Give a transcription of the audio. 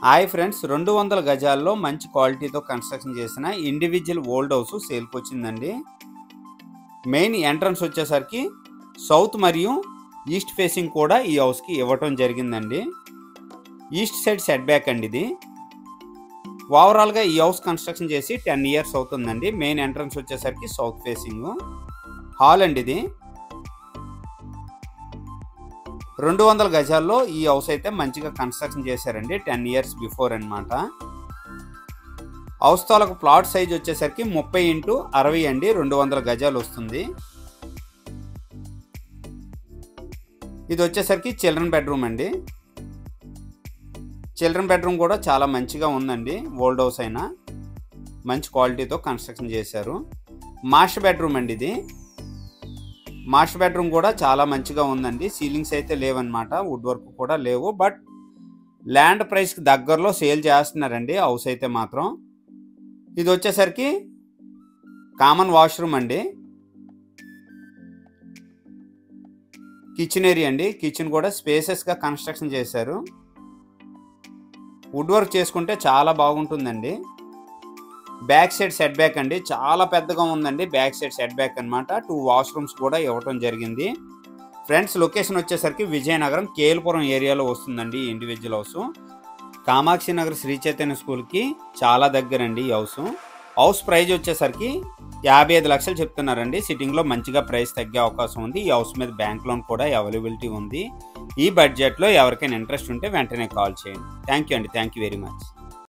Hi friends, 200 గజాల్లో మంచి క్వాలిటీతో కన్స్ట్రక్షన్ చేసిన ఇండివిజువల్ ఓల్డ్ హౌస్ సేల్కి వచ్చిందండి. మెయిన్ ఎంట్రన్స్ వచ్చేసరికి సౌత్ మరియు ఈస్ట్ ఫేసింగ్ కూడా ఈ హౌస్కి ఇవ్వటం జరిగిందండి. ఈస్ట్ సైడ్ సెట్ బ్యాక్ అండి ఇది. ఓవరాల్గా ఈ హౌస్ కన్స్ట్రక్షన్ చేసి 10 ఇయర్స్ అవుతుందండి. మెయిన్ ఎంట్రన్స్ వచ్చేసరికి సౌత్ ఫేసింగ్ హాల్ అండి ఇది. 200 గజాల్లో ఈ హౌస్ అయితే మంచిగా కన్స్ట్రక్షన్ చేశారండి. 10 ఇయర్స్ బిఫోర్ అనమాట. హౌస్ తాలూకు ప్లాట్ సైజ్ వచ్చేసరికి 30x60 అండి. 200 గజాలు వస్తుంది. ఇది వచ్చేసరికి చిల్డ్రన్ బెడ్రూమ్ అండి. చిల్డ్రన్ బెడ్రూమ్ కూడా చాలా మంచిగా ఉందండి. ఓల్డ్ హౌస్ అయినా మంచి క్వాలిటీతో కన్స్ట్రక్షన్ చేశారు. మాస్టర్ బెడ్రూమ్ అండి ఇది. మాస్టర్ బెడ్రూమ్ కూడా చాలా మంచిగా ఉందండి. సీలింగ్స్ అయితే లేవన్నమాట, వుడ్ వర్క్ కూడా లేవు. బట్ ల్యాండ్ ప్రైస్కి దగ్గరలో సేల్ చేస్తున్నారండి హౌస్ అయితే మాత్రం. ఇది వచ్చేసరికి కామన్ వాష్రూమ్ అండి. కిచెన్ ఏరియా అండి. కిచెన్ కూడా స్పేసెస్గా కన్స్ట్రక్షన్ చేశారు. వుడ్ వర్క్ చేసుకుంటే చాలా బాగుంటుందండి. బ్యాక్ సైడ్ సెట్ బ్యాక్ అండి, చాలా పెద్దగా ఉందండి. బ్యాక్ సైడ్ సెట్ బ్యాక్ అనమాట. 2 వాష్రూమ్స్ కూడా ఇవ్వటం జరిగింది. ఫ్రెండ్స్, లొకేషన్ వచ్చేసరికి విజయనగరం కేల్పురం ఏరియాలో వస్తుందండి ఈ ఇండివిజువల్ హౌస్. కామాక్షి నగర్ శ్రీ చైతన్య స్కూల్కి చాలా దగ్గరండి ఈ హౌస్. హౌస్ ప్రైజ్ వచ్చేసరికి 55 లక్షలు చెప్తున్నారండి. సిట్టింగ్లో మంచిగా ప్రైస్ తగ్గే అవకాశం ఉంది. ఈ హౌస్ మీద బ్యాంక్ లోన్ కూడా అవైలబిలిటీ ఉంది. ఈ బడ్జెట్లో ఎవరికైనా ఇంట్రెస్ట్ ఉంటే వెంటనే కాల్ చేయండి. థ్యాంక్ యూ అండి. Thank you very much.